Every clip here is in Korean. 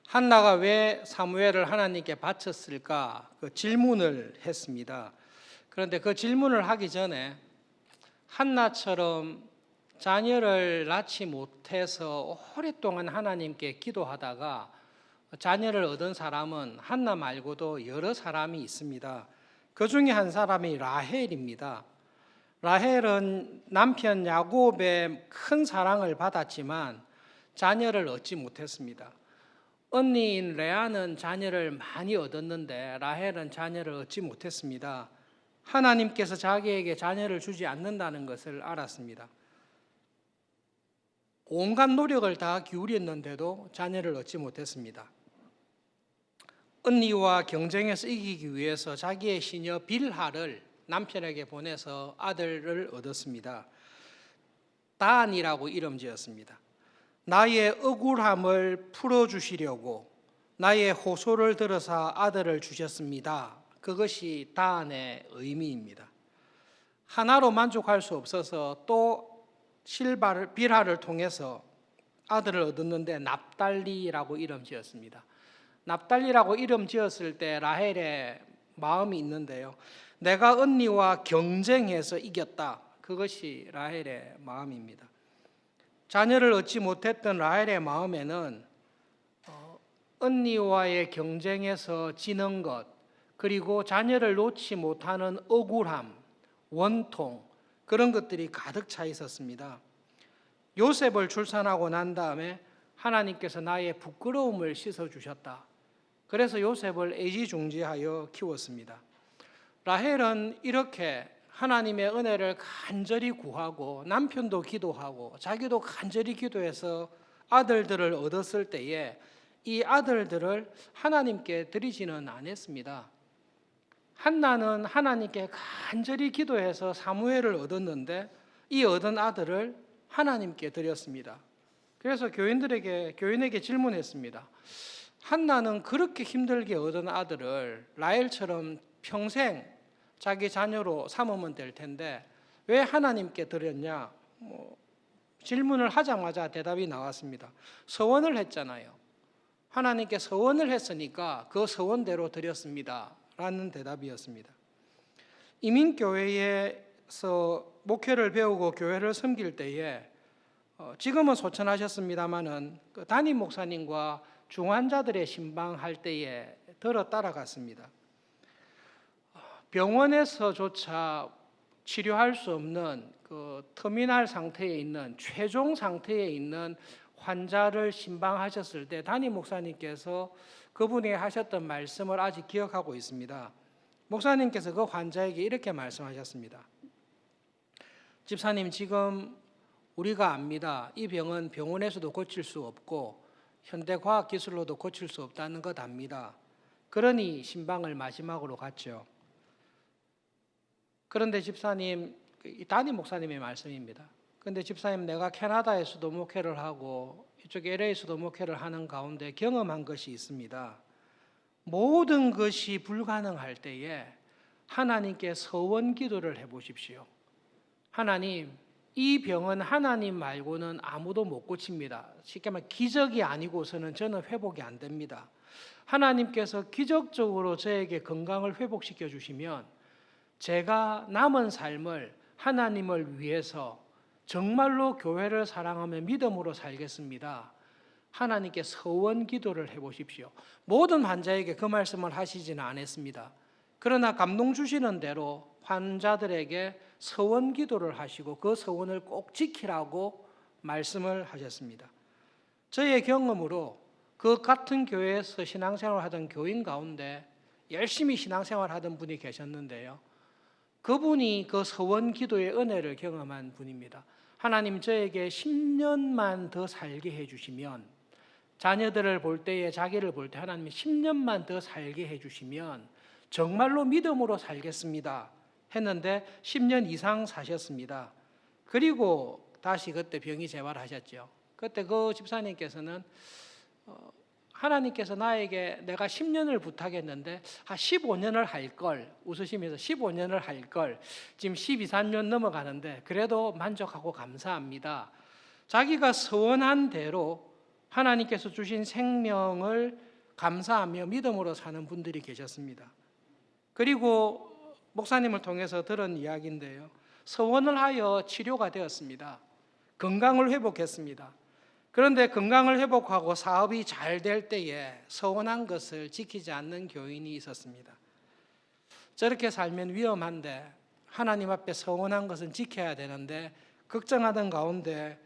한나가 왜 사무엘을 하나님께 바쳤을까? 그 질문을 했습니다. 그런데 그 질문을 하기 전에 한나처럼 자녀를 낳지 못해서 오랫동안 하나님께 기도하다가 자녀를 얻은 사람은 한나 말고도 여러 사람이 있습니다. 그 중에 한 사람이 라헬입니다. 라헬은 남편 야곱의 큰 사랑을 받았지만 자녀를 얻지 못했습니다. 언니인 레아는 자녀를 많이 얻었는데 라헬은 자녀를 얻지 못했습니다. 하나님께서 자기에게 자녀를 주지 않는다는 것을 알았습니다. 온갖 노력을 다 기울였는데도 자녀를 얻지 못했습니다. 언니와 경쟁해서 이기기 위해서 자기의 시녀 빌하를 남편에게 보내서 아들을 얻었습니다. 단이라고 이름 지었습니다. 나의 억울함을 풀어주시려고 나의 호소를 들어서 아들을 주셨습니다. 그것이 단의 의미입니다. 하나로 만족할 수 없어서 또 빌하를 통해서 아들을 얻었는데 납달리라고 이름 지었습니다. 납달리라고 이름 지었을 때 라헬의 마음이 있는데요. 내가 언니와 경쟁해서 이겼다. 그것이 라헬의 마음입니다. 자녀를 얻지 못했던 라헬의 마음에는 언니와의 경쟁에서 지는 것, 그리고 자녀를 놓지 못하는 억울함, 원통, 그런 것들이 가득 차 있었습니다. 요셉을 출산하고 난 다음에 하나님께서 나의 부끄러움을 씻어주셨다. 그래서 요셉을 애지중지하여 키웠습니다. 라헬은 이렇게 하나님의 은혜를 간절히 구하고 남편도 기도하고 자기도 간절히 기도해서 아들들을 얻었을 때에 이 아들들을 하나님께 드리지는 않았습니다. 한나는 하나님께 간절히 기도해서 사무엘을 얻었는데 이 얻은 아들을 하나님께 드렸습니다. 그래서 교인에게 질문했습니다. 한나는 그렇게 힘들게 얻은 아들을 라헬처럼 평생 자기 자녀로 삼으면 될 텐데 왜 하나님께 드렸냐? 질문을 하자마자 대답이 나왔습니다. 서원을 했잖아요. 하나님께 서원을 했으니까 그 서원대로 드렸습니다. 라는 대답이었습니다. 이민교회에서 목회를 배우고 교회를 섬길 때에 지금은 소천하셨습니다마는 그 담임 목사님과 중환자들의 신방할 때에 들어 따라갔습니다. 병원에서조차 치료할 수 없는 그 터미널 상태에 있는 최종 상태에 있는 환자를 신방하셨을 때 담임 목사님께서 그분이 하셨던 말씀을 아직 기억하고 있습니다. 목사님께서 그 환자에게 이렇게 말씀하셨습니다. 집사님, 지금 우리가 압니다. 이 병은 병원에서도 고칠 수 없고 현대과학기술로도 고칠 수 없다는 것 압니다. 그러니 신방을 마지막으로 갔죠. 그런데 집사님, 담임 목사님의 말씀입니다. 그런데 집사님, 내가 캐나다에서도 목회를 하고 이쪽 LA에서도 목회를 하는 가운데 경험한 것이 있습니다. 모든 것이 불가능할 때에 하나님께 서원 기도를 해보십시오. 하나님, 이 병은 하나님 말고는 아무도 못 고칩니다. 쉽게 말하면 기적이 아니고서는 저는 회복이 안 됩니다. 하나님께서 기적적으로 저에게 건강을 회복시켜 주시면 제가 남은 삶을 하나님을 위해서 정말로 교회를 사랑하며 믿음으로 살겠습니다. 하나님께 서원 기도를 해보십시오. 모든 환자에게 그 말씀을 하시지는 않았습니다. 그러나 감동 주시는 대로 환자들에게 서원 기도를 하시고 그 서원을 꼭 지키라고 말씀을 하셨습니다. 저의 경험으로 그 같은 교회에서 신앙생활을 하던 교인 가운데 열심히 신앙생활을 하던 분이 계셨는데요. 그분이 그 서원 기도의 은혜를 경험한 분입니다. 하나님, 저에게 10년만 더 살게 해주시면, 자녀들을 볼 때에 자기를 볼 때 하나님이 10년만 더 살게 해주시면 정말로 믿음으로 살겠습니다 했는데 10년 이상 사셨습니다. 그리고 다시 그때 병이 재발하셨죠. 그때 그 집사님께서는 하나님께서 나에게 내가 10년을 부탁했는데 15년을 할 걸, 웃으시면서 15년을 할 걸, 지금 12, 13년 넘어가는데 그래도 만족하고 감사합니다. 자기가 서원한 대로 하나님께서 주신 생명을 감사하며 믿음으로 사는 분들이 계셨습니다. 그리고 목사님을 통해서 들은 이야기인데요, 서원을 하여 치료가 되었습니다. 건강을 회복했습니다. 그런데 건강을 회복하고 사업이 잘 될 때에 서원한 것을 지키지 않는 교인이 있었습니다. 저렇게 살면 위험한데 하나님 앞에 서원한 것은 지켜야 되는데 걱정하던 가운데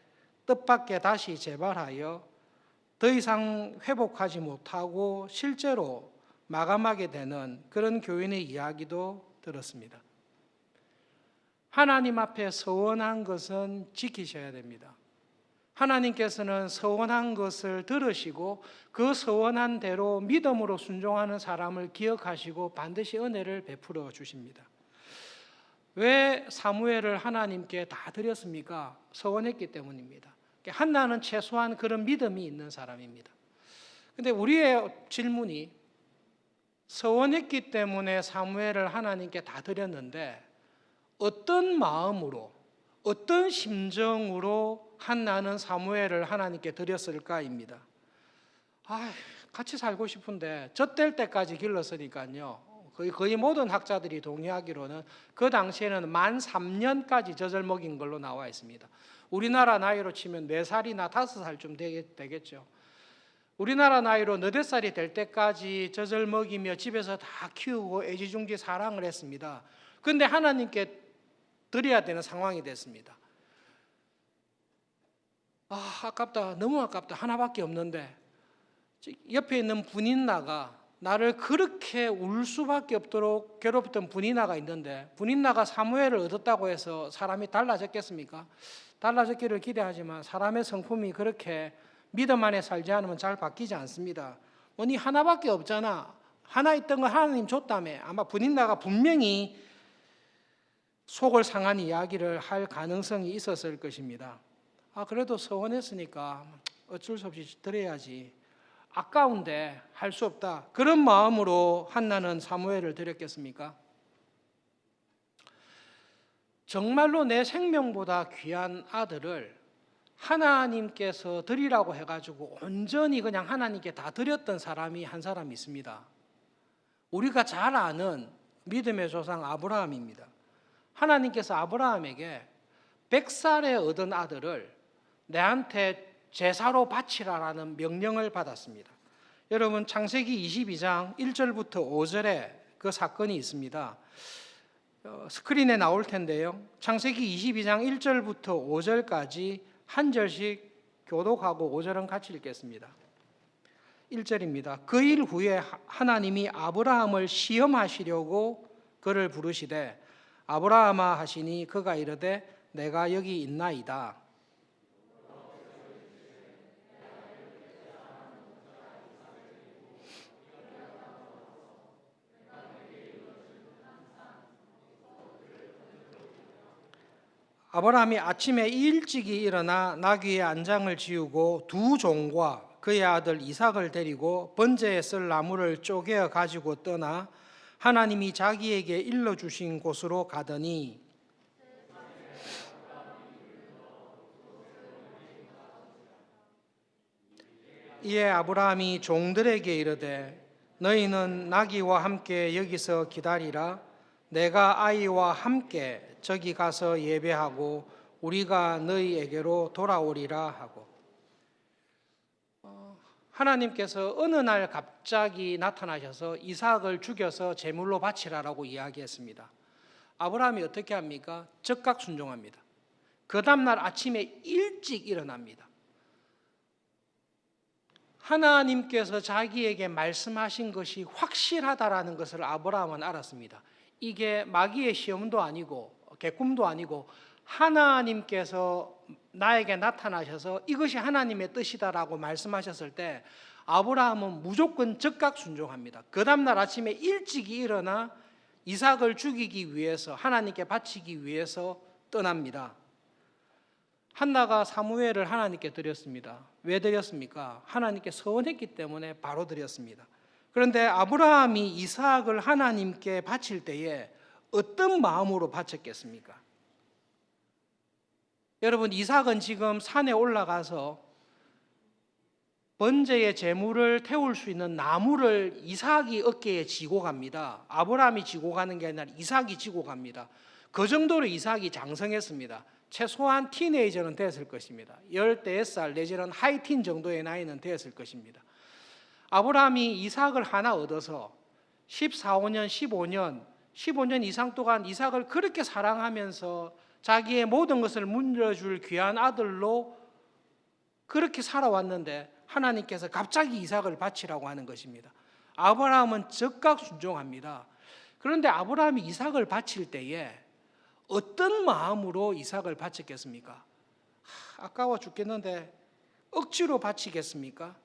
뜻밖의 다시 재발하여 더 이상 회복하지 못하고 실제로 마감하게 되는 그런 교인의 이야기도 들었습니다. 하나님 앞에 서원한 것은 지키셔야 됩니다. 하나님께서는 서원한 것을 들으시고 그 서원한 대로 믿음으로 순종하는 사람을 기억하시고 반드시 은혜를 베풀어 주십니다. 왜 사무엘을 하나님께 다 드렸습니까? 서원했기 때문입니다. 한나는 최소한 그런 믿음이 있는 사람입니다. 그런데 우리의 질문이, 서원했기 때문에 사무엘을 하나님께 다 드렸는데 어떤 마음으로, 어떤 심정으로 한나는 사무엘을 하나님께 드렸을까입니다. 같이 살고 싶은데 젖될 때까지 길렀으니까요. 거의 모든 학자들이 동의하기로는 그 당시에는 만 3년까지 젖을 먹인 걸로 나와 있습니다. 우리나라 나이로 치면 4살이나 5살쯤 되겠죠. 우리나라 나이로 8살이 될 때까지 젖을 먹이며 집에서 다 키우고 애지중지 사랑을 했습니다. 그런데 하나님께 드려야 되는 상황이 됐습니다. 아깝다, 너무 아깝다, 하나밖에 없는데. 옆에 있는 분인나가 나를 그렇게 울 수밖에 없도록 괴롭혔던 분인나가 있는데, 분인나가 사무엘을 얻었다고 해서 사람이 달라졌겠습니까? 달라졌기를 기대하지만 사람의 성품이 그렇게 믿음 안에 살지 않으면 잘 바뀌지 않습니다. 네 하나밖에 없잖아, 하나 있던 거 하나님 줬다며. 아마 분인나가 분명히 속을 상한 이야기를 할 가능성이 있었을 것입니다. 그래도 서원했으니까 어쩔 수 없이 드려야지, 아까운데 할 수 없다, 그런 마음으로 한나는 사무엘을 드렸겠습니까? 정말로 내 생명보다 귀한 아들을 하나님께서 드리라고 해가지고 온전히 그냥 하나님께 다 드렸던 사람이 한 사람이 있습니다. 우리가 잘 아는 믿음의 조상 아브라함입니다. 하나님께서 아브라함에게 100살에 얻은 아들을 내한테 제사로 바치라라는 명령을 받았습니다. 여러분, 창세기 22장 1절부터 5절에 그 사건이 있습니다. 스크린에 나올 텐데요, 창세기 22장 1절부터 5절까지 한 절씩 교독하고 5절은 같이 읽겠습니다. 1절입니다. 그 일 후에 하나님이 아브라함을 시험하시려고 그를 부르시되 아브라함아 하시니 그가 이르되 내가 여기 있나이다. 아브라함이 아침에 일찍이 일어나 나귀의 안장을 지우고 두 종과 그의 아들 이삭을 데리고 번제에 쓸 나무를 쪼개어 가지고 떠나 하나님이 자기에게 일러주신 곳으로 가더니 이에 아브라함이 종들에게 이르되 너희는 나귀와 함께 여기서 기다리라. 내가 아이와 함께 저기 가서 예배하고 우리가 너희에게로 돌아오리라 하고, 하나님께서 어느 날 갑자기 나타나셔서 이삭을 죽여서 제물로 바치라라고 이야기했습니다. 아브라함이 어떻게 합니까? 즉각 순종합니다. 그 다음날 아침에 일찍 일어납니다. 하나님께서 자기에게 말씀하신 것이 확실하다라는 것을 아브라함은 알았습니다. 이게 마귀의 시험도 아니고 개꿈도 아니고 하나님께서 나에게 나타나셔서 이것이 하나님의 뜻이다라고 말씀하셨을 때 아브라함은 무조건 즉각 순종합니다. 그 다음날 아침에 일찍이 일어나 이삭을 죽이기 위해서, 하나님께 바치기 위해서 떠납니다. 한나가 사무엘을 하나님께 드렸습니다. 왜 드렸습니까? 하나님께 서원했기 때문에 바로 드렸습니다. 그런데 아브라함이 이삭을 하나님께 바칠 때에 어떤 마음으로 바쳤겠습니까? 여러분, 이삭은 지금 산에 올라가서 번제의 제물을 태울 수 있는 나무를 이삭이 어깨에 지고 갑니다. 아브라함이 지고 가는 게 아니라 이삭이 지고 갑니다. 그 정도로 이삭이 장성했습니다. 최소한 티네이저는 됐을 것입니다. 15살 내지는 하이틴 정도의 나이는 되었을 것입니다. 아브라함이 이삭을 하나 얻어서 14, 15년 이상 동안 이삭을 그렇게 사랑하면서 자기의 모든 것을 물려줄 귀한 아들로 그렇게 살아왔는데 하나님께서 갑자기 이삭을 바치라고 하는 것입니다. 아브라함은 즉각 순종합니다. 그런데 아브라함이 이삭을 바칠 때에 어떤 마음으로 이삭을 바쳤겠습니까? 아까워 죽겠는데 억지로 바치겠습니까?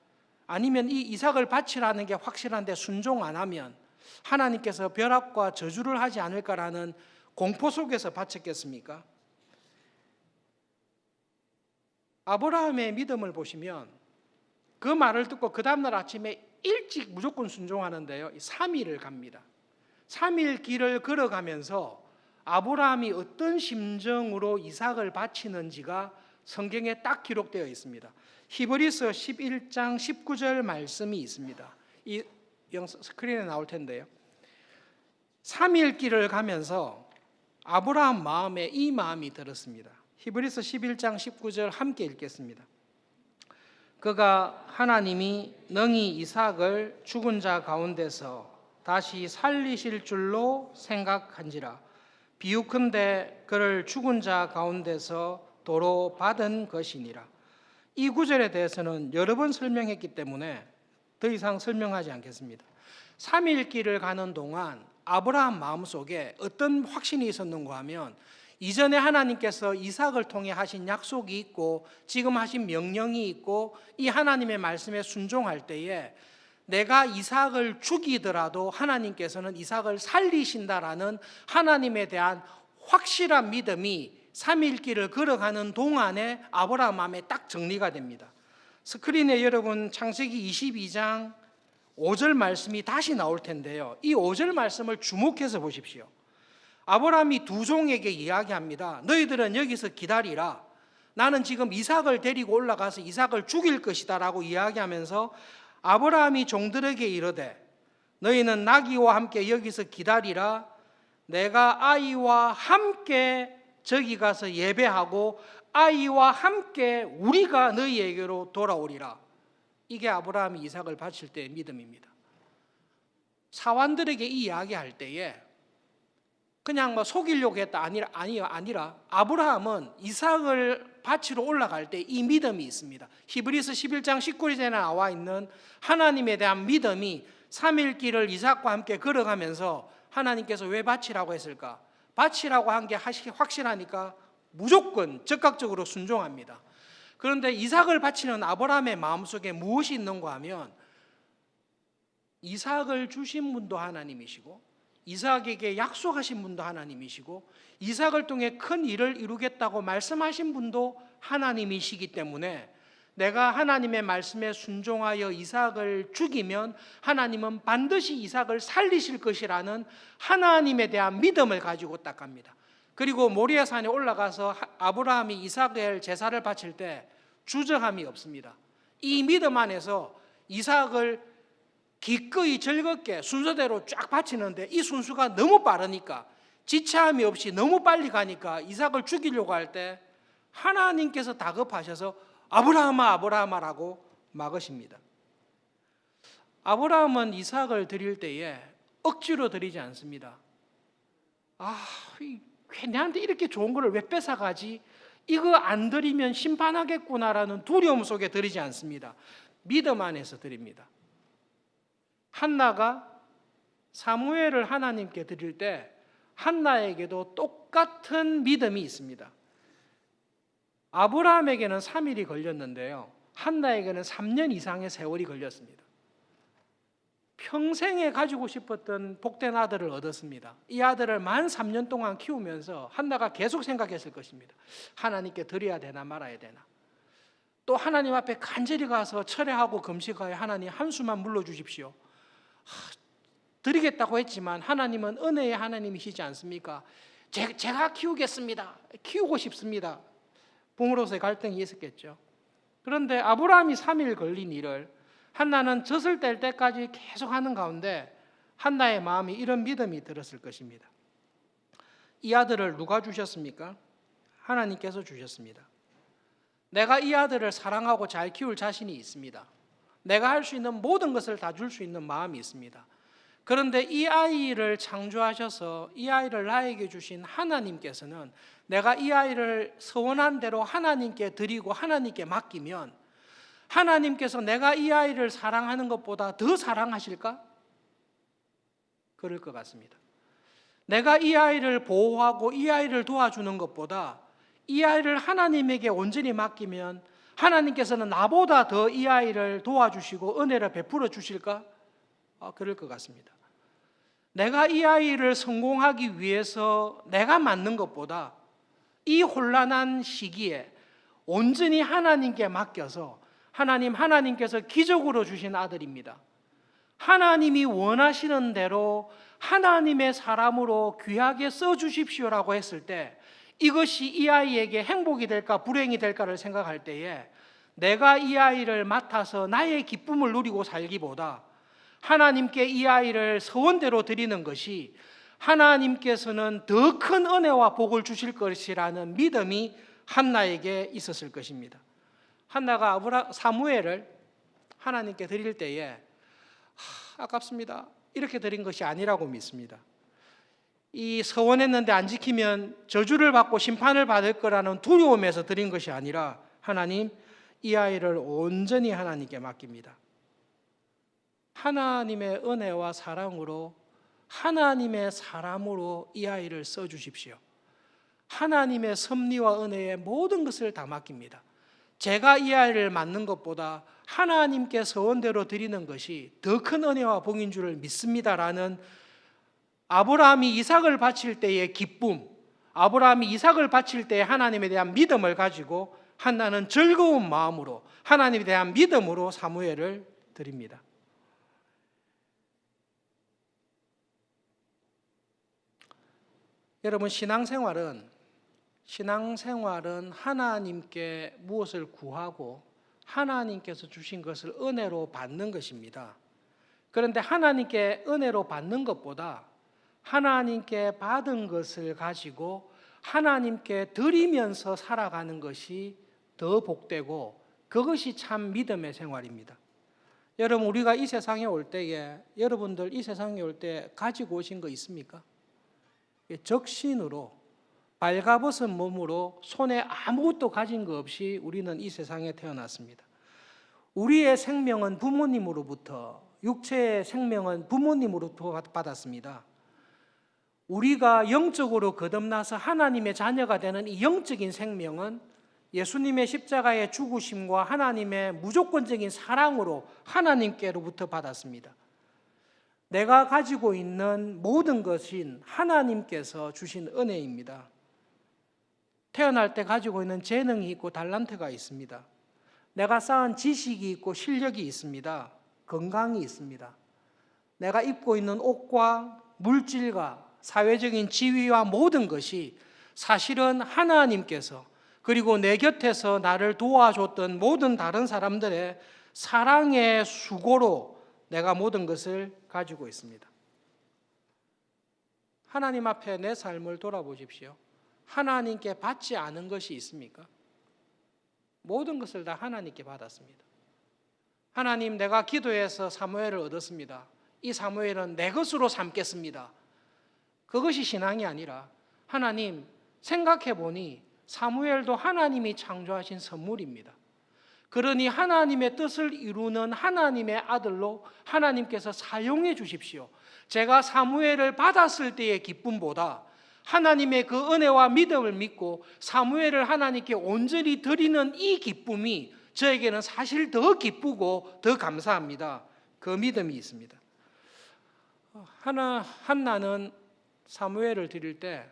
아니면 이 이삭을 바치라는 게 확실한데 순종 안 하면 하나님께서 벼락과 저주를 하지 않을까라는 공포 속에서 바쳤겠습니까? 아브라함의 믿음을 보시면 그 말을 듣고 그 다음날 아침에 일찍 무조건 순종하는데요, 3일을 갑니다. 3일 길을 걸어가면서 아브라함이 어떤 심정으로 이삭을 바치는지가 성경에 딱 기록되어 있습니다. 히브리서 11장 19절 말씀이 있습니다. 이 스크린에 나올 텐데요, 3일 길을 가면서 아브라함 마음에 이 마음이 들었습니다. 히브리서 11장 19절 함께 읽겠습니다. 그가 하나님이 능히 이삭을 죽은 자 가운데서 다시 살리실 줄로 생각한지라. 비유컨대 그를 죽은 자 가운데서 도로 받은 것이니라. 이 구절에 대해서는 여러 번 설명했기 때문에 더 이상 설명하지 않겠습니다. 3일 길을 가는 동안 아브라함 마음속에 어떤 확신이 있었는가 하면 이전에 하나님께서 이삭을 통해 하신 약속이 있고 지금 하신 명령이 있고 이 하나님의 말씀에 순종할 때에 내가 이삭을 죽이더라도 하나님께서는 이삭을 살리신다라는 하나님에 대한 확실한 믿음이 3일 길을 걸어가는 동안에 아브라함 마음에 딱 정리가 됩니다. 스크린에 여러분 창세기 22장 5절 말씀이 다시 나올 텐데요, 이 5절 말씀을 주목해서 보십시오. 아브라함이 두 종에게 이야기합니다. 너희들은 여기서 기다리라. 나는 지금 이삭을 데리고 올라가서 이삭을 죽일 것이다 라고 이야기하면서 아브라함이 종들에게 이르되 너희는 나귀와 함께 여기서 기다리라. 내가 아이와 함께 저기 가서 예배하고 아이와 함께 우리가 너희에게로 돌아오리라. 이게 아브라함이 이삭을 바칠 때의 믿음입니다. 사환들에게 이 이야기할 때에 그냥 속이려고 했다 아니라 아브라함은 이삭을 바치러 올라갈 때 이 믿음이 있습니다. 히브리서 11장 19절에 나와 있는 하나님에 대한 믿음이 3일 길을 이삭과 함께 걸어가면서 하나님께서 왜 바치라고 했을까? 바치라고 한 게 확실하니까 무조건 적극적으로 순종합니다. 그런데 이삭을 바치는 아브라함의 마음속에 무엇이 있는가 하면 이삭을 주신 분도 하나님이시고 이삭에게 약속하신 분도 하나님이시고 이삭을 통해 큰 일을 이루겠다고 말씀하신 분도 하나님이시기 때문에 내가 하나님의 말씀에 순종하여 이삭을 죽이면 하나님은 반드시 이삭을 살리실 것이라는 하나님에 대한 믿음을 가지고 딱 갑니다. 그리고 모리아산에 올라가서 아브라함이 이삭을 제사를 바칠 때 주저함이 없습니다. 이 믿음 안에서 이삭을 기꺼이 즐겁게 순서대로 쫙 바치는데 이 순서가 너무 빠르니까 지체함이 없이 너무 빨리 가니까 이삭을 죽이려고 할 때 하나님께서 다급하셔서 아브라함아 아브라함아라고 막으십니다. 아브라함은 이삭을 드릴 때에 억지로 드리지 않습니다. 내한테 이렇게 좋은 거를 왜 뺏어가지? 이거 안 드리면 심판하겠구나라는 두려움 속에 드리지 않습니다. 믿음 안에서 드립니다. 한나가 사무엘을 하나님께 드릴 때 한나에게도 똑같은 믿음이 있습니다. 아브라함에게는 3일이 걸렸는데요, 한나에게는 3년 이상의 세월이 걸렸습니다. 평생에 가지고 싶었던 복된 아들을 얻었습니다. 이 아들을 만 3년 동안 키우면서 한나가 계속 생각했을 것입니다. 하나님께 드려야 되나 말아야 되나. 또 하나님 앞에 간절히 가서 철회하고 금식하여 하나님 한 수만 물러주십시오. 드리겠다고 했지만 하나님은 은혜의 하나님이시지 않습니까? 제가 키우겠습니다. 키우고 싶습니다. 부모로서의 갈등이 있었겠죠. 그런데 아브라함이 3일 걸린 일을 한나는 젖을 뗄 때까지 계속 하는 가운데 한나의 마음이 이런 믿음이 들었을 것입니다. 이 아들을 누가 주셨습니까? 하나님께서 주셨습니다. 내가 이 아들을 사랑하고 잘 키울 자신이 있습니다. 내가 할 수 있는 모든 것을 다 줄 수 있는 마음이 있습니다. 그런데 이 아이를 창조하셔서 이 아이를 나에게 주신 하나님께서는 내가 이 아이를 서원한 대로 하나님께 드리고 하나님께 맡기면 하나님께서 내가 이 아이를 사랑하는 것보다 더 사랑하실까? 그럴 것 같습니다. 내가 이 아이를 보호하고 이 아이를 도와주는 것보다 이 아이를 하나님에게 온전히 맡기면 하나님께서는 나보다 더 이 아이를 도와주시고 은혜를 베풀어 주실까? 그럴 것 같습니다. 내가 이 아이를 성공하기 위해서 내가 맡는 것보다 이 혼란한 시기에 온전히 하나님께 맡겨서 하나님께서 기적으로 주신 아들입니다. 하나님이 원하시는 대로 하나님의 사람으로 귀하게 써주십시오라고 했을 때 이것이 이 아이에게 행복이 될까 불행이 될까를 생각할 때에 내가 이 아이를 맡아서 나의 기쁨을 누리고 살기보다 하나님께 이 아이를 서원대로 드리는 것이 하나님께서는 더 큰 은혜와 복을 주실 것이라는 믿음이 한나에게 있었을 것입니다. 한나가 사무엘을 하나님께 드릴 때에 아깝습니다 이렇게 드린 것이 아니라고 믿습니다. 이 서원했는데 안 지키면 저주를 받고 심판을 받을 거라는 두려움에서 드린 것이 아니라 하나님 이 아이를 온전히 하나님께 맡깁니다. 하나님의 은혜와 사랑으로 하나님의 사람으로 이 아이를 써주십시오. 하나님의 섭리와 은혜의 모든 것을 다 맡깁니다. 제가 이 아이를 맡는 것보다 하나님께 서원대로 드리는 것이 더 큰 은혜와 복인 줄을 믿습니다라는 아브라함이 이삭을 바칠 때의 기쁨, 아브라함이 이삭을 바칠 때 하나님에 대한 믿음을 가지고 한나는 즐거운 마음으로 하나님에 대한 믿음으로 사무엘을 드립니다. 여러분 신앙생활은 하나님께 무엇을 구하고 하나님께서 주신 것을 은혜로 받는 것입니다. 그런데 하나님께 은혜로 받는 것보다 하나님께 받은 것을 가지고 하나님께 드리면서 살아가는 것이 더 복되고 그것이 참 믿음의 생활입니다. 여러분 우리가 이 세상에 올 때에 여러분들 이 세상에 올 때 가지고 오신 거 있습니까? 적신으로 발가벗은 몸으로 손에 아무것도 가진 거 없이 우리는 이 세상에 태어났습니다. 우리의 생명은 부모님으로부터 육체의 생명은 부모님으로부터 받았습니다. 우리가 영적으로 거듭나서 하나님의 자녀가 되는 이 영적인 생명은 예수님의 십자가의 죽으심과 하나님의 무조건적인 사랑으로 하나님께로부터 받았습니다. 내가 가지고 있는 모든 것인 하나님께서 주신 은혜입니다. 태어날 때 가지고 있는 재능이 있고 달란트가 있습니다. 내가 쌓은 지식이 있고 실력이 있습니다. 건강이 있습니다. 내가 입고 있는 옷과 물질과 사회적인 지위와 모든 것이 사실은 하나님께서 그리고 내 곁에서 나를 도와줬던 모든 다른 사람들의 사랑의 수고로 내가 모든 것을 가지고 있습니다. 하나님 앞에 내 삶을 돌아보십시오. 하나님께 받지 않은 것이 있습니까? 모든 것을 다 하나님께 받았습니다. 하나님 내가 기도해서 사무엘을 얻었습니다. 이 사무엘은 내 것으로 삼겠습니다. 그것이 신앙이 아니라 하나님 생각해 보니 사무엘도 하나님이 창조하신 선물입니다. 그러니 하나님의 뜻을 이루는 하나님의 아들로 하나님께서 사용해 주십시오. 제가 사무엘을 받았을 때의 기쁨보다 하나님의 그 은혜와 믿음을 믿고 사무엘을 하나님께 온전히 드리는 이 기쁨이 저에게는 사실 더 기쁘고 더 감사합니다. 그 믿음이 있습니다. 한나는 사무엘을 드릴 때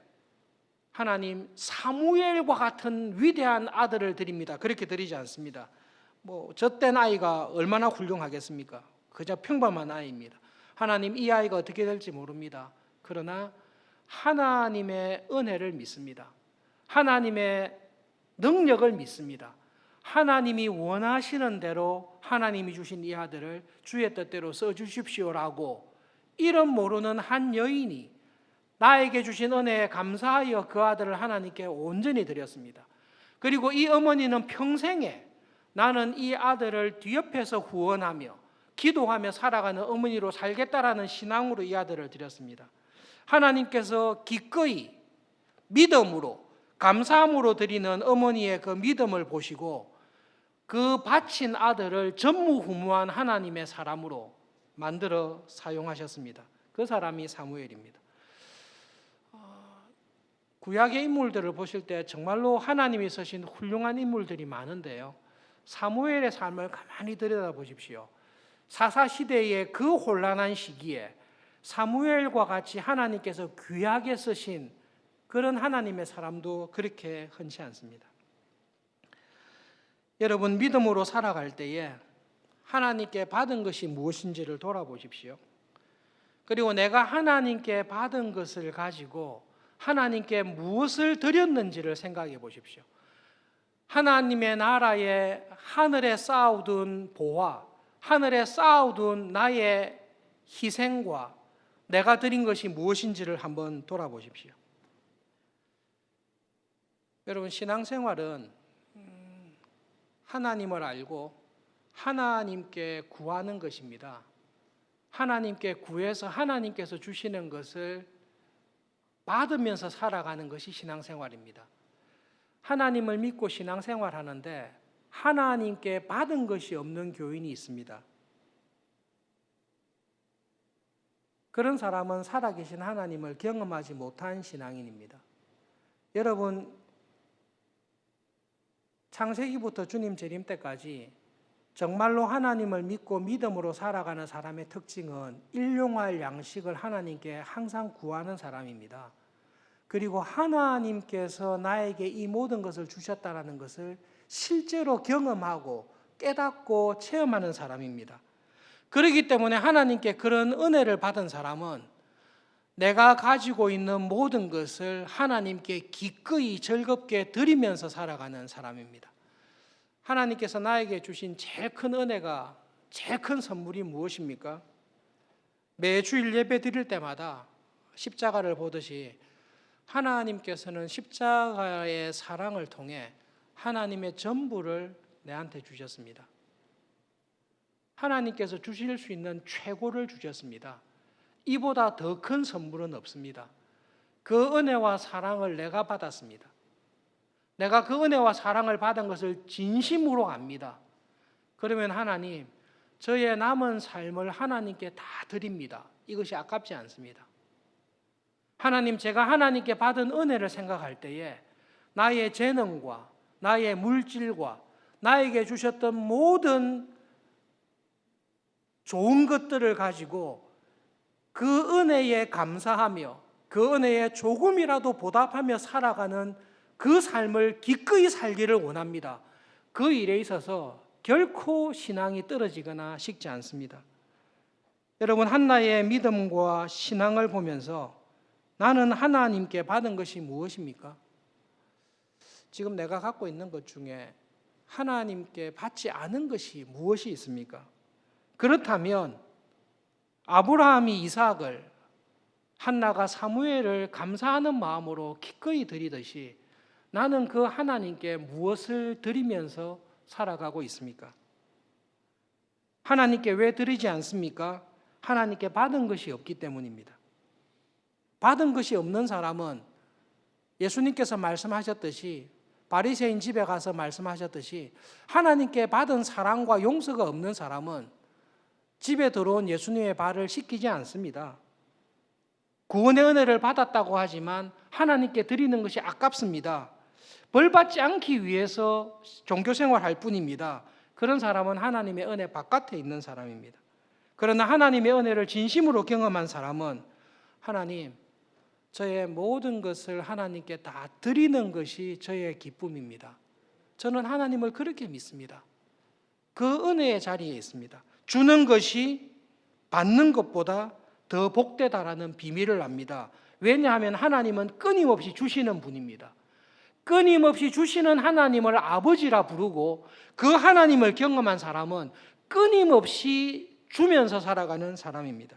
하나님 사무엘과 같은 위대한 아들을 드립니다. 그렇게 드리지 않습니다. 젖된 아이가 얼마나 훌륭하겠습니까? 그저 평범한 아이입니다. 하나님 이 아이가 어떻게 될지 모릅니다. 그러나 하나님의 은혜를 믿습니다. 하나님의 능력을 믿습니다. 하나님이 원하시는 대로 하나님이 주신 이 아들을 주의 뜻대로 써주십시오라고 이름 모르는 한 여인이 나에게 주신 은혜에 감사하여 그 아들을 하나님께 온전히 드렸습니다. 그리고 이 어머니는 평생에 나는 이 아들을 뒤옆에서 후원하며 기도하며 살아가는 어머니로 살겠다라는 신앙으로 이 아들을 드렸습니다. 하나님께서 기꺼이 믿음으로 감사함으로 드리는 어머니의 그 믿음을 보시고 그 바친 아들을 전무후무한 하나님의 사람으로 만들어 사용하셨습니다. 그 사람이 사무엘입니다. 구약의 인물들을 보실 때 정말로 하나님이 쓰신 훌륭한 인물들이 많은데요, 사무엘의 삶을 가만히 들여다보십시오. 사사시대의 그 혼란한 시기에 사무엘과 같이 하나님께서 귀하게 쓰신 그런 하나님의 사람도 그렇게 흔치 않습니다. 여러분, 믿음으로 살아갈 때에 하나님께 받은 것이 무엇인지를 돌아보십시오. 그리고 내가 하나님께 받은 것을 가지고 하나님께 무엇을 드렸는지를 생각해 보십시오. 하나님의 나라에 하늘에 쌓아둔 보화, 하늘에 쌓아둔 나의 희생과 내가 드린 것이 무엇인지를 한번 돌아보십시오. 여러분, 신앙생활은 하나님을 알고 하나님께 구하는 것입니다. 하나님께 구해서 하나님께서 주시는 것을 받으면서 살아가는 것이 신앙생활입니다. 하나님을 믿고 신앙생활하는데 하나님께 받은 것이 없는 교인이 있습니다. 그런 사람은 살아계신 하나님을 경험하지 못한 신앙인입니다. 여러분, 창세기부터 주님 재림 때까지 정말로 하나님을 믿고 믿음으로 살아가는 사람의 특징은 일용할 양식을 하나님께 항상 구하는 사람입니다. 그리고 하나님께서 나에게 이 모든 것을 주셨다는 것을 실제로 경험하고 깨닫고 체험하는 사람입니다. 그렇기 때문에 하나님께 그런 은혜를 받은 사람은 내가 가지고 있는 모든 것을 하나님께 기꺼이 즐겁게 드리면서 살아가는 사람입니다. 하나님께서 나에게 주신 제일 큰 은혜가, 제일 큰 선물이 무엇입니까? 매주일 예배 드릴 때마다 십자가를 보듯이 하나님께서는 십자가의 사랑을 통해 하나님의 전부를 내한테 주셨습니다. 하나님께서 주실 수 있는 최고를 주셨습니다. 이보다 더 큰 선물은 없습니다. 그 은혜와 사랑을 내가 받았습니다. 내가 그 은혜와 사랑을 받은 것을 진심으로 압니다. 그러면 하나님, 저의 남은 삶을 하나님께 다 드립니다. 이것이 아깝지 않습니다. 하나님, 제가 하나님께 받은 은혜를 생각할 때에 나의 재능과 나의 물질과 나에게 주셨던 모든 좋은 것들을 가지고 그 은혜에 감사하며 그 은혜에 조금이라도 보답하며 살아가는 그 삶을 기꺼이 살기를 원합니다. 그 일에 있어서 결코 신앙이 떨어지거나 식지 않습니다. 여러분, 한나의 믿음과 신앙을 보면서 나는 하나님께 받은 것이 무엇입니까? 지금 내가 갖고 있는 것 중에 하나님께 받지 않은 것이 무엇이 있습니까? 그렇다면 아브라함이 이삭을, 한나가 사무엘을 감사하는 마음으로 기꺼이 드리듯이 나는 그 하나님께 무엇을 드리면서 살아가고 있습니까? 하나님께 왜 드리지 않습니까? 하나님께 받은 것이 없기 때문입니다. 받은 것이 없는 사람은 예수님께서 말씀하셨듯이, 바리새인 집에 가서 말씀하셨듯이, 하나님께 받은 사랑과 용서가 없는 사람은 집에 들어온 예수님의 발을 씻기지 않습니다. 구원의 은혜를 받았다고 하지만 하나님께 드리는 것이 아깝습니다. 벌 받지 않기 위해서 종교생활할 뿐입니다. 그런 사람은 하나님의 은혜 바깥에 있는 사람입니다. 그러나 하나님의 은혜를 진심으로 경험한 사람은 하나님, 저의 모든 것을 하나님께 다 드리는 것이 저의 기쁨입니다. 저는 하나님을 그렇게 믿습니다. 그 은혜의 자리에 있습니다. 주는 것이 받는 것보다 더 복되다라는 비밀을 압니다. 왜냐하면 하나님은 끊임없이 주시는 분입니다. 끊임없이 주시는 하나님을 아버지라 부르고 그 하나님을 경험한 사람은 끊임없이 주면서 살아가는 사람입니다.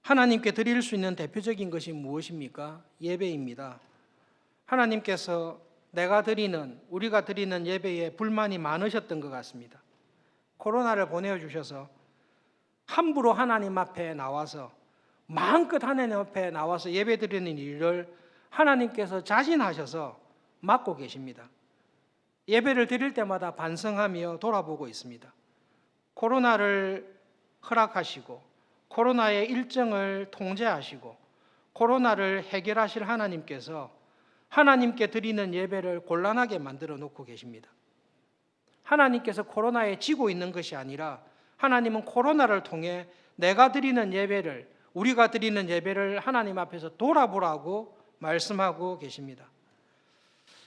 하나님께 드릴 수 있는 대표적인 것이 무엇입니까? 예배입니다. 하나님께서 우리가 드리는 예배에 불만이 많으셨던 것 같습니다. 코로나를 보내주셔서 함부로 하나님 앞에 나와서 마음껏 하나님 앞에 나와서 예배 드리는 일을 하나님께서 자진하셔서 맡고 계십니다. 예배를 드릴 때마다 반성하며 돌아보고 있습니다. 코로나를 허락하시고 코로나의 일정을 통제하시고 코로나를 해결하실 하나님께서 하나님께 드리는 예배를 곤란하게 만들어 놓고 계십니다. 하나님께서 코로나에 지고 있는 것이 아니라 하나님은 코로나를 통해 우리가 드리는 예배를 하나님 앞에서 돌아보라고 말씀하고 계십니다.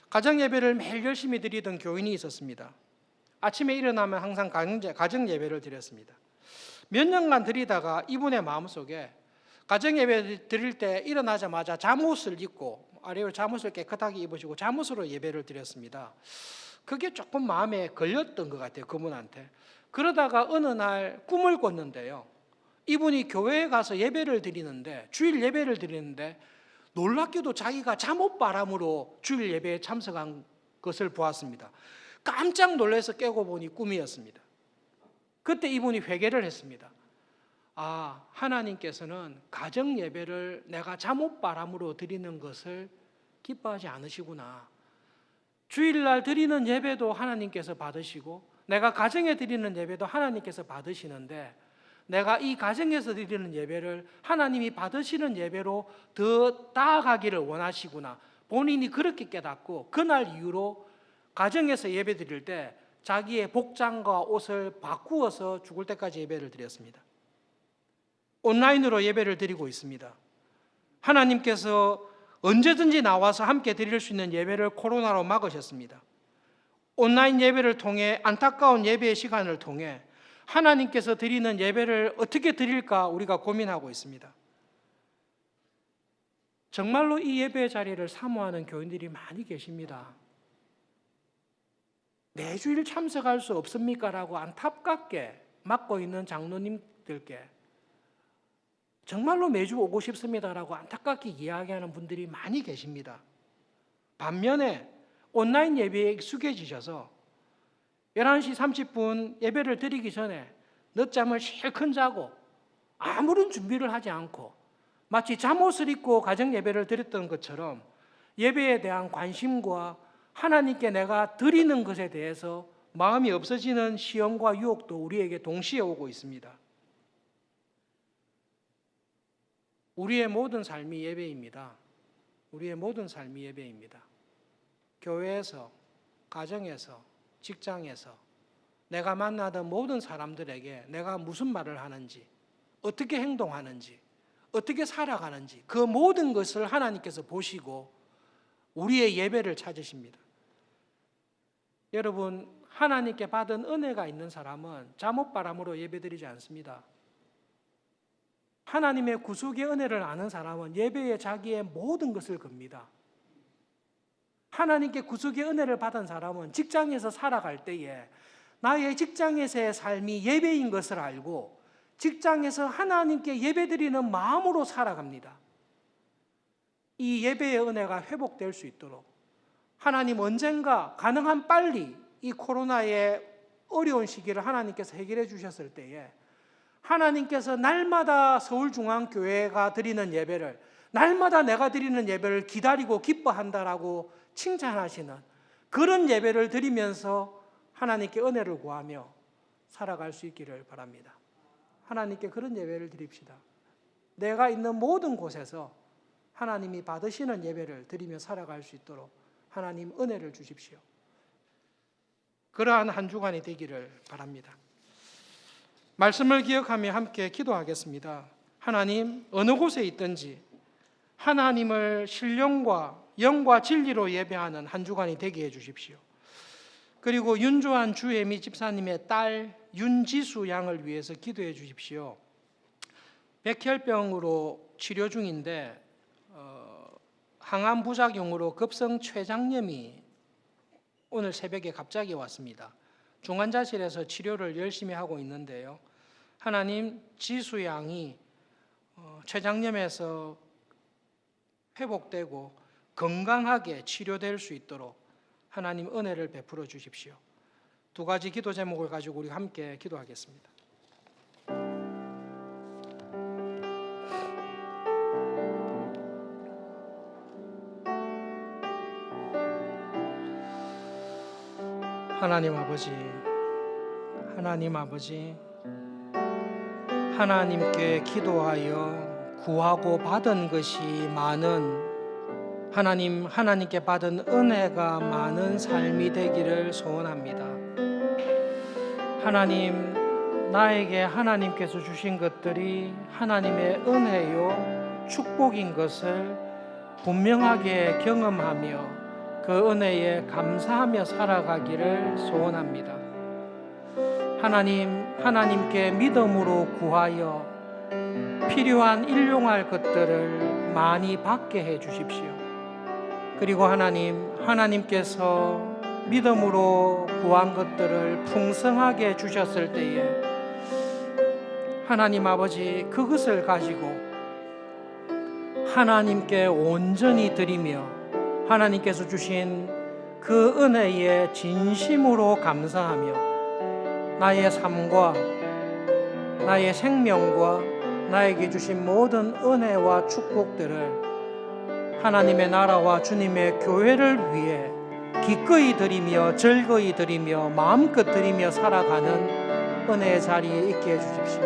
가정 예배를 매일 열심히 드리던 교인이 있었습니다. 아침에 일어나면 항상 가정 예배를 드렸습니다. 몇 년간 드리다가 이분의 마음속에 가정 예배 드릴 때 일어나자마자 잠옷을 입고 아래로 잠옷을 깨끗하게 입으시고 잠옷으로 예배를 드렸습니다. 그게 조금 마음에 걸렸던 것 같아요, 그분한테. 그러다가 어느 날 꿈을 꿨는데요. 이분이 교회에 가서 주일 예배를 드리는데 놀랍게도 자기가 잠옷바람으로 주일 예배에 참석한 것을 보았습니다. 깜짝 놀라서 깨고 보니 꿈이었습니다. 그때 이분이 회개를 했습니다. 하나님께서는 가정 예배를 내가 잠옷바람으로 드리는 것을 기뻐하지 않으시구나. 주일날 드리는 예배도 하나님께서 받으시고 내가 가정에 드리는 예배도 하나님께서 받으시는데 내가 이 가정에서 드리는 예배를 하나님이 받으시는 예배로 더 나아가기를 원하시구나. 본인이 그렇게 깨닫고 그날 이후로 가정에서 예배 드릴 때 자기의 복장과 옷을 바꾸어서 죽을 때까지 예배를 드렸습니다. 온라인으로 예배를 드리고 있습니다. 하나님께서 언제든지 나와서 함께 드릴 수 있는 예배를 코로나로 막으셨습니다. 온라인 예배를 통해 안타까운 예배의 시간을 통해 하나님께서 드리는 예배를 어떻게 드릴까 우리가 고민하고 있습니다. 정말로 이 예배 자리를 사모하는 교인들이 많이 계십니다. 매주일 참석할 수 없습니까? 라고 안타깝게 맡고 있는 장로님들께 정말로 매주 오고 싶습니다라고 안타깝게 이야기하는 분들이 많이 계십니다. 반면에 온라인 예배에 익숙해지셔서 11시 30분 예배를 드리기 전에 늦잠을 실컷 자고 아무런 준비를 하지 않고 마치 잠옷을 입고 가정 예배를 드렸던 것처럼 예배에 대한 관심과 하나님께 내가 드리는 것에 대해서 마음이 없어지는 시험과 유혹도 우리에게 동시에 오고 있습니다. 우리의 모든 삶이 예배입니다. 우리의 모든 삶이 예배입니다. 교회에서, 가정에서, 직장에서 내가 만나던 모든 사람들에게 내가 무슨 말을 하는지, 어떻게 행동하는지, 어떻게 살아가는지 그 모든 것을 하나님께서 보시고 우리의 예배를 찾으십니다. 여러분, 하나님께 받은 은혜가 있는 사람은 잠옷바람으로 예배드리지 않습니다. 하나님의 구속의 은혜를 아는 사람은 예배에 자기의 모든 것을 겁니다. 하나님께 구속의 은혜를 받은 사람은 직장에서 살아갈 때에 나의 직장에서의 삶이 예배인 것을 알고 직장에서 하나님께 예배드리는 마음으로 살아갑니다. 이 예배의 은혜가 회복될 수 있도록 하나님 언젠가 가능한 빨리 이 코로나의 어려운 시기를 하나님께서 해결해 주셨을 때에 하나님께서 날마다 서울중앙교회가 드리는 예배를, 날마다 내가 드리는 예배를 기다리고 기뻐한다라고 칭찬하시는 그런 예배를 드리면서 하나님께 은혜를 구하며 살아갈 수 있기를 바랍니다. 하나님께 그런 예배를 드립시다. 내가 있는 모든 곳에서 하나님이 받으시는 예배를 드리며 살아갈 수 있도록 하나님 은혜를 주십시오. 그러한 한 주간이 되기를 바랍니다. 말씀을 기억하며 함께 기도하겠습니다. 하나님, 어느 곳에 있든지 하나님을 신령과 영과 진리로 예배하는 한 주간이 되게 해주십시오. 그리고 윤조한 주혜미 집사님의 딸 윤지수 양을 위해서 기도해 주십시오. 백혈병으로 치료 중인데 항암 부작용으로 급성 췌장염이 오늘 새벽에 갑자기 왔습니다. 중환자실에서 치료를 열심히 하고 있는데요. 하나님, 지수 양이 췌장염에서 회복되고 건강하게 치료될 수 있도록 하나님 은혜를 베풀어 주십시오. 두 가지 기도 제목을 가지고 우리 함께 기도하겠습니다. 하나님 아버지, 하나님 아버지, 하나님께 기도하여 구하고 받은 것이 많은 하나님, 하나님께 받은 은혜가 많은 삶이 되기를 소원합니다. 하나님, 나에게 하나님께서 주신 것들이 하나님의 은혜요 축복인 것을 분명하게 경험하며 그 은혜에 감사하며 살아가기를 소원합니다. 하나님, 하나님께 믿음으로 구하여 필요한 일용할 것들을 많이 받게 해 주십시오. 그리고 하나님, 하나님께서 믿음으로 구한 것들을 풍성하게 주셨을 때에 하나님 아버지, 그것을 가지고 하나님께 온전히 드리며 하나님께서 주신 그 은혜에 진심으로 감사하며 나의 삶과 나의 생명과 나에게 주신 모든 은혜와 축복들을 하나님의 나라와 주님의 교회를 위해 기꺼이 드리며 즐거이 드리며 마음껏 드리며 살아가는 은혜의 자리에 있게 해주십시오.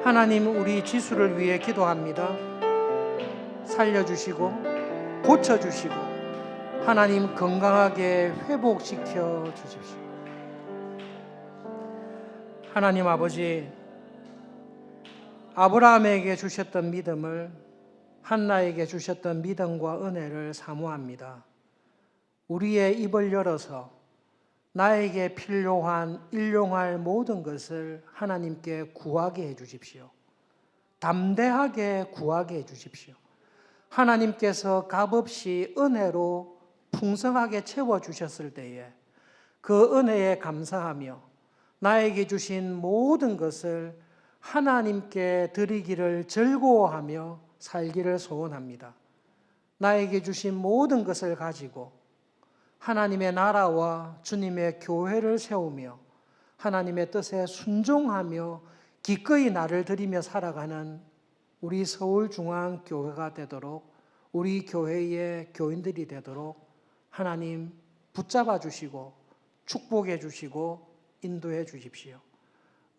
하나님, 우리 지수를 위해 기도합니다. 살려주시고 고쳐주시고 하나님 건강하게 회복시켜 주십시오. 하나님 아버지, 아브라함에게 주셨던 믿음을 한나에게 주셨던 믿음과 은혜를 사모합니다. 우리의 입을 열어서 나에게 필요한 일용할 모든 것을 하나님께 구하게 해 주십시오. 담대하게 구하게 해 주십시오. 하나님께서 값없이 은혜로 풍성하게 채워주셨을 때에 그 은혜에 감사하며 나에게 주신 모든 것을 하나님께 드리기를 즐거워하며 살기를 소원합니다. 나에게 주신 모든 것을 가지고 하나님의 나라와 주님의 교회를 세우며 하나님의 뜻에 순종하며 기꺼이 나를 드리며 살아가는 우리 서울중앙교회가 되도록, 우리 교회의 교인들이 되도록 하나님 붙잡아 주시고 축복해 주시고 인도해 주십시오.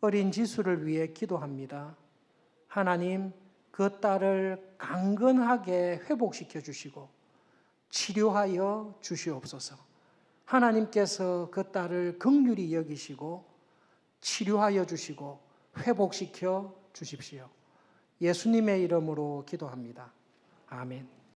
어린 지수를 위해 기도합니다. 하나님, 그 딸을 강건하게 회복시켜 주시고 치료하여 주시옵소서. 하나님께서 그 딸을 긍휼히 여기시고 치료하여 주시고 회복시켜 주십시오. 예수님의 이름으로 기도합니다. 아멘.